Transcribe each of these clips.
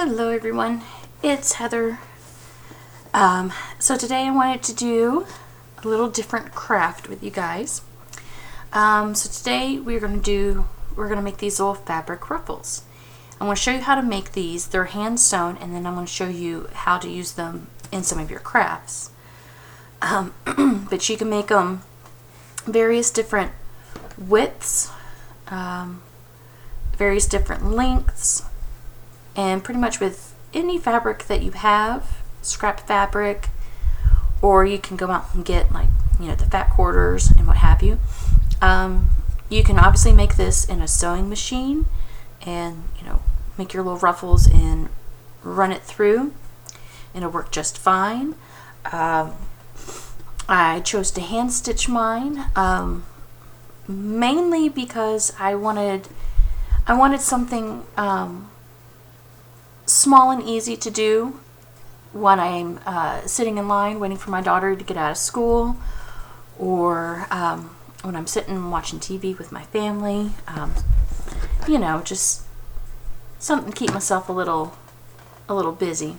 Hello everyone, it's Heather. So today I wanted to do a little different craft with you guys. So today we're going to make these little fabric ruffles. I'm going to show you how to make these. They're hand sewn, and then I'm going to show you how to use them in some of your crafts. But you can make them various different widths, various different lengths, and pretty much with any fabric that you have, scrap fabric, or you can go out and get the fat quarters and what have you. You can obviously make this in a sewing machine and make your little ruffles and run it through, and it'll work just fine. I chose to hand stitch mine mainly because I wanted something small and easy to do when I'm sitting in line waiting for my daughter to get out of school, or when I'm sitting and watching TV with my family. Just something to keep myself a little busy.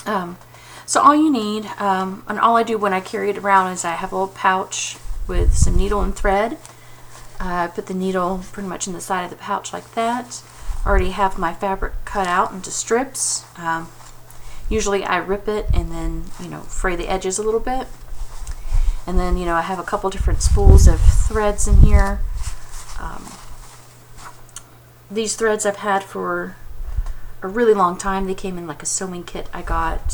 So all you need, and all I do when I carry it around, is I have a little pouch with some needle and thread. I put the needle pretty much in the side of the pouch like that. I already have my fabric cut out into strips. Usually I rip it and then fray the edges a little bit. And then I have a couple different spools of threads in here. These threads I've had for a really long time. They came in like a sewing kit I got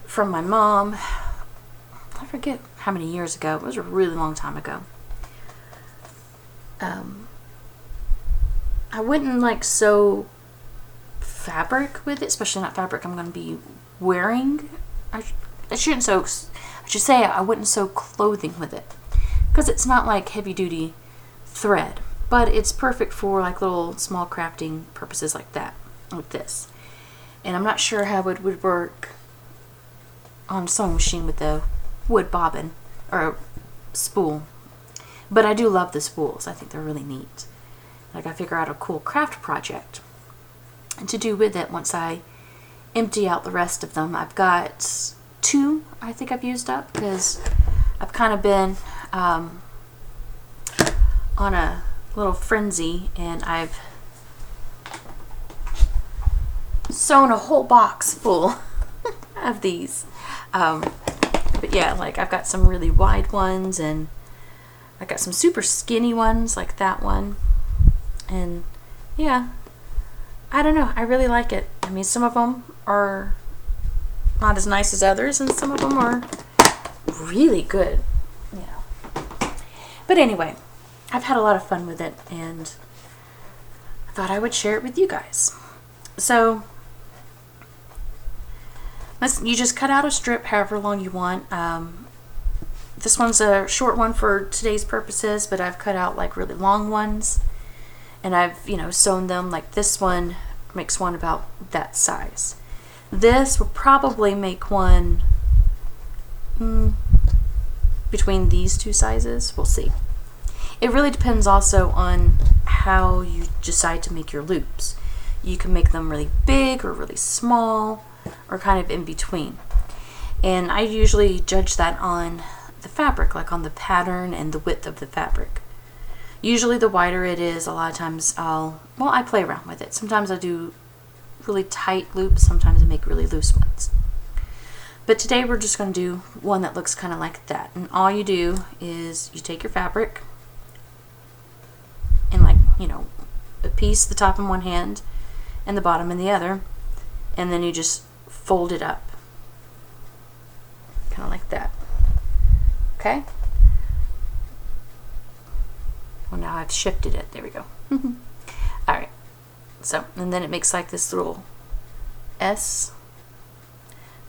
from my mom. I forget how many years ago. It was a really long time ago. I wouldn't sew fabric with it, especially not fabric I'm going to be wearing. I should say I wouldn't sew clothing with it, because it's not like heavy duty thread, but it's perfect for little small crafting purposes like that, like this. And I'm not sure how it would work on a sewing machine with the wood bobbin or spool, but I do love the spools. I think they're really neat. I gotta figure out a cool craft project to do with it once I empty out the rest of them. I've got 2 I think I've used up, because I've kind of been on a little frenzy, and I've sewn a whole box full of these. But yeah, I've got some really wide ones, and I got some super skinny ones like that one. And yeah, I don't know, I really like it. I mean, some of them are not as nice as others, and some of them are really good, But anyway, I've had a lot of fun with it, and I thought I would share it with you guys. So you just cut out a strip however long you want. This one's a short one for today's purposes, but I've cut out really long ones, and I've sewn them. Like this one makes one about that size. This will probably make one between these 2 sizes. We'll see. It really depends also on how you decide to make your loops. You can make them really big or really small, or kind of in between. And I usually judge that on the fabric, on the pattern and the width of the fabric. Usually the wider it is, a lot of times I play around with it. Sometimes I do really tight loops, sometimes I make really loose ones. But today we're just going to do one that looks kind of like that. And all you do is you take your fabric and a piece, the top in one hand and the bottom in the other, and then you just fold it up kind of like that. Okay? Well, now I've shifted it. There we go. Alright. So, and then it makes this little S.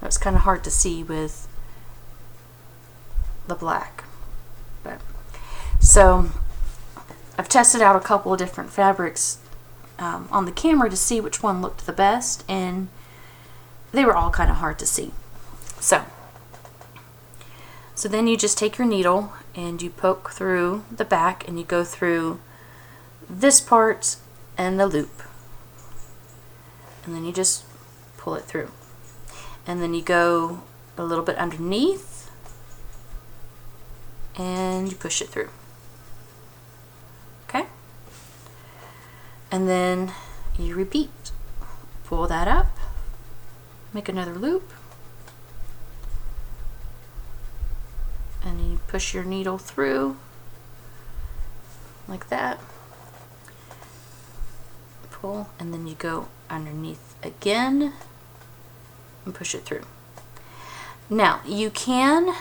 That's kind of hard to see with the black. But so, I've tested out a couple of different fabrics on the camera to see which one looked the best, and they were all kind of hard to see. So then you just take your needle and you poke through the back, and you go through this part and the loop. and then you just pull it through. And then you go a little bit underneath and you push it through. Okay? And then you repeat. Pull that up, make another loop, and you push your needle through like that. Pull, and then you go underneath again and push it through. Now you can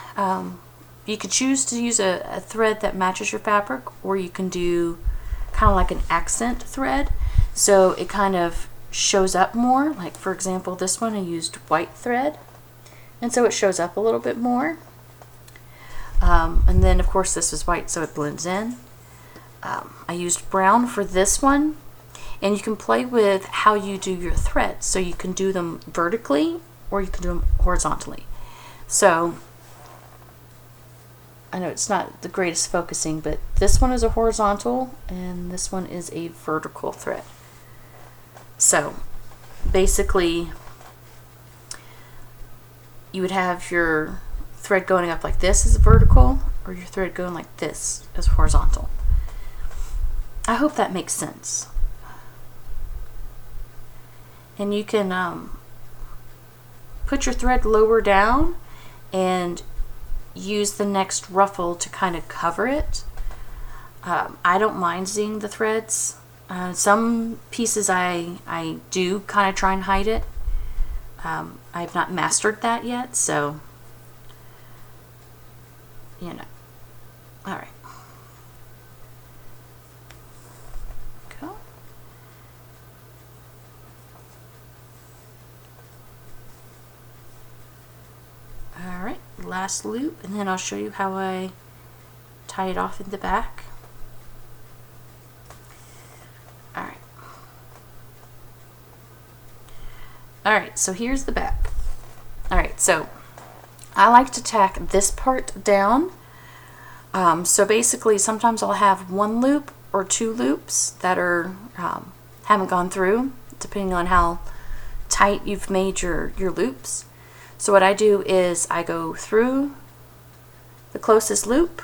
choose to use a thread that matches your fabric, or you can do kind of like an accent thread, so it kind of shows up more. Like for example, this one I used white thread, and so it shows up a little bit more. And then of course this is white, so it blends in. I used brown for this one, and you can play with how you do your threads. So you can do them vertically or you can do them horizontally. So I know it's not the greatest focusing, but this one is a horizontal and this one is a vertical thread. So basically you would have your thread going up like this as vertical, or your thread going like this as horizontal. I hope that makes sense. And you can put your thread lower down and use the next ruffle to kind of cover it. I don't mind seeing the threads. Some pieces I do kind of try and hide it. I've not mastered that yet, so you know. All right. Go. All right, last loop, and then I'll show you how I tie it off in the back. All right. All right, so here's the back. All right, so I like to tack this part down. So basically, sometimes I'll have one loop or two loops that are haven't gone through, depending on how tight you've made your loops. So what I do is I go through the closest loop.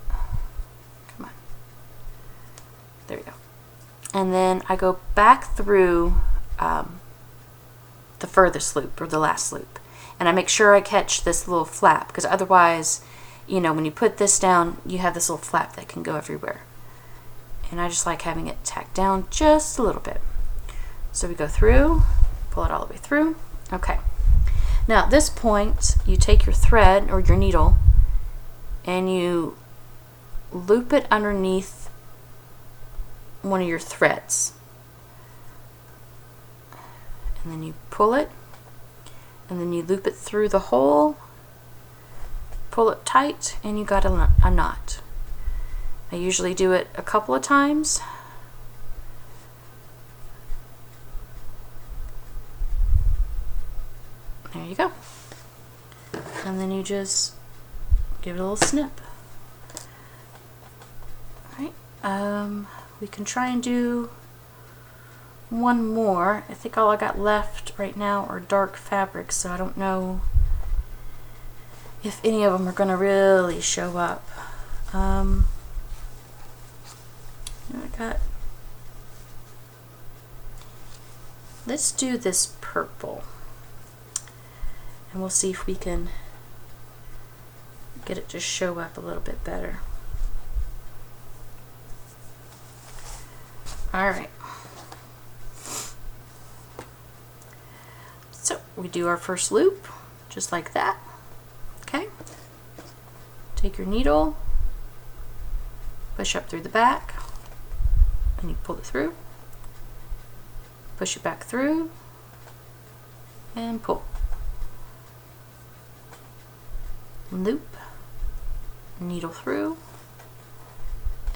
Come on. There we go. And then I go back through the furthest loop, or the last loop. And I make sure I catch this little flap, because otherwise, you know, when you put this down, you have this little flap that can go everywhere. And I just like having it tacked down just a little bit. So we go through, pull it all the way through. Okay. Now at this point, you take your thread or your needle and you loop it underneath one of your threads. And then you pull it, and then you loop it through the hole, pull it tight, and you got a knot. I usually do it a couple of times. There you go. And then you just give it a little snip. Alright, we can try and do one more. I think all I got left right now are dark fabrics, so I don't know if any of them are going to really show up. I got. Let's do this purple, and we'll see if we can get it to show up a little bit better. All right. So we do our first loop, just like that. Okay. Take your needle, push up through the back, and you pull it through. Push it back through, and pull. Loop, needle through,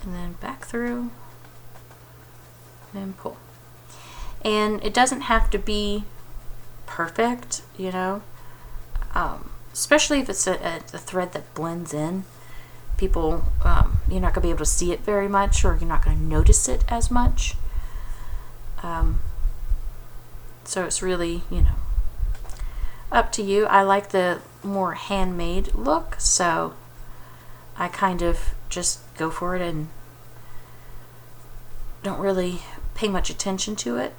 and then back through, and pull. And it doesn't have to be perfect, you know, especially if it's a thread that blends in. People, you're not going to be able to see it very much, or you're not going to notice it as much. So it's really, you know, up to you. I like the more handmade look, so I kind of just go for it and don't really pay much attention to it.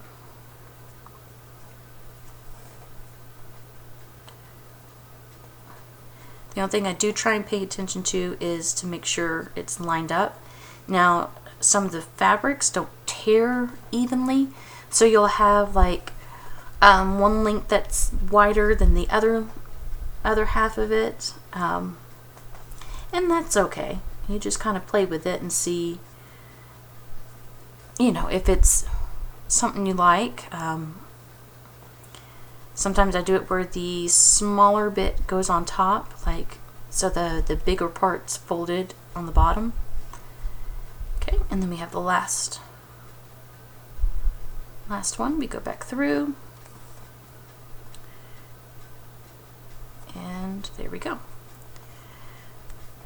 The only thing I do try and pay attention to is to make sure it's lined up. Now, some of the fabrics don't tear evenly, so you'll have like one length that's wider than the other half of it, and that's okay. You just kind of play with it and see, you know, if it's something you like. Sometimes I do it where the smaller bit goes on top, like so the bigger part's folded on the bottom. Okay, and then we have the last one. We go back through, and there we go.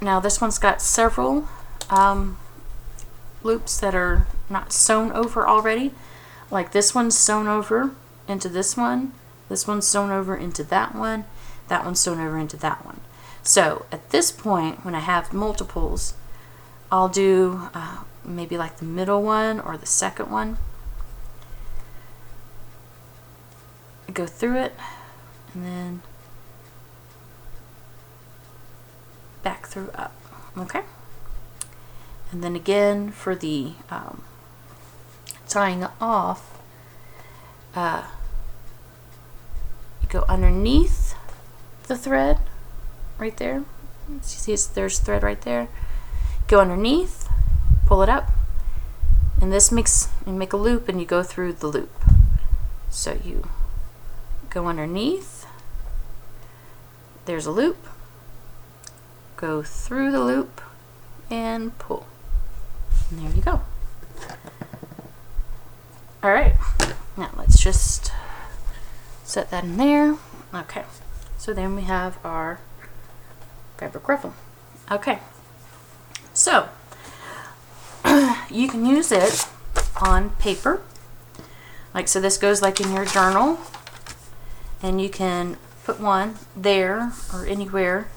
Now this one's got several loops that are not sewn over already. Like this one's sewn over into this one. This one's sewn over into that one. That one's sewn over into that one. So at this point, when I have multiples, I'll do maybe like the middle one or the second one. I go through it and then back through up. Okay? And then again for the tying off, you go underneath the thread right there. See, there's thread right there. Go underneath, pull it up, and this makes you make a loop, and you go through the loop. So you go underneath, there's a loop, go through the loop, and pull. And there you go. Alright, now let's just set that in there. Okay, so then we have our fabric ruffle. Okay, so you can use it on paper. Like, so this goes like in your journal, and you can put one there or anywhere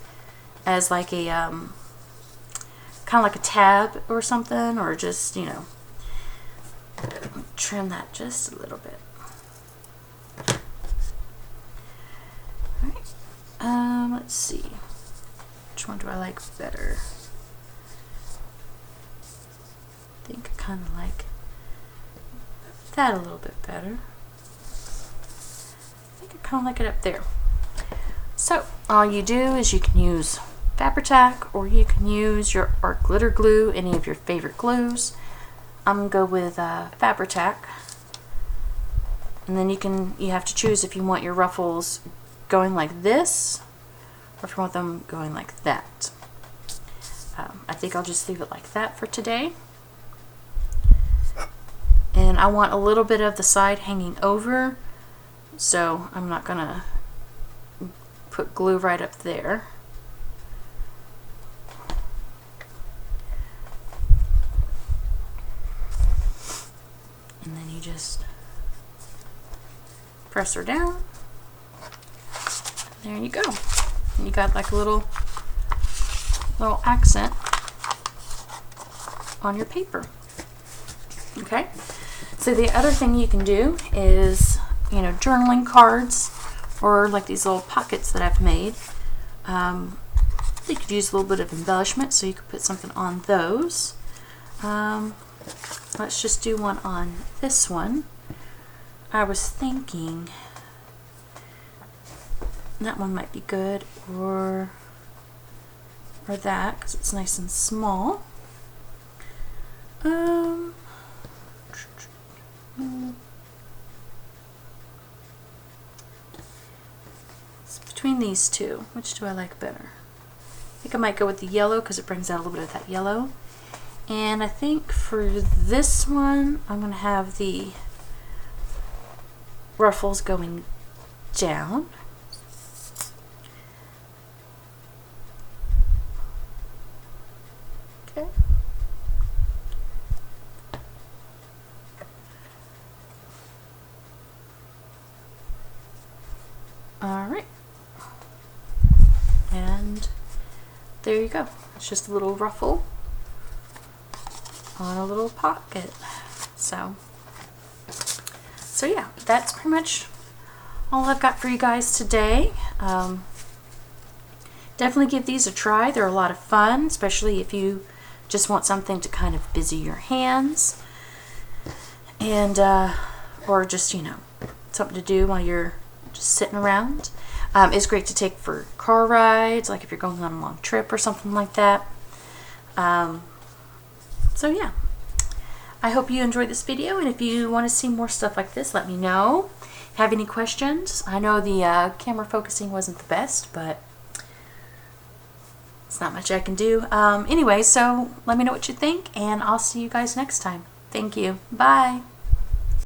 as like a kind of like a tab or something, or just, you know, trim that just a little bit. Alright, let's see, which one do I like better? I think I kind of like that a little bit better. I think I kind of like it up there. So all you do is you can use Fabri-Tac, or you can use your art glitter glue, any of your favorite glues. I'm gonna go with Fabri-Tac, and then you have to choose if you want your ruffles going like this or if you want them going like that. I think I'll just leave it like that for today. And I want a little bit of the side hanging over, so I'm not gonna put glue right up there. And then you just press her down. There you go. And you got like a little accent on your paper. Okay. So the other thing you can do is, you know, journaling cards, or like these little pockets that I've made. You could use a little bit of embellishment, so you could put something on those. Let's just do one on this one. I was thinking that one might be good, or that, because it's nice and small. It's between these two. Which do I like better? I think I might go with the yellow because it brings out a little bit of that yellow. And I think for this one, I'm going to have the ruffles going down. Okay. Alright. And there you go. It's just a little ruffle on a little pocket. So yeah, that's pretty much all I've got for you guys today. Definitely give these a try. They're a lot of fun, especially if you just want something to kind of busy your hands, and or just, you know, something to do while you're just sitting around. It's great to take for car rides, like if you're going on a long trip or something like that. So yeah, I hope you enjoyed this video, and if you want to see more stuff like this, let me know. Have any questions? I know the camera focusing wasn't the best, but it's not much I can do. Anyway, so let me know what you think, and I'll see you guys next time. Thank you. Bye.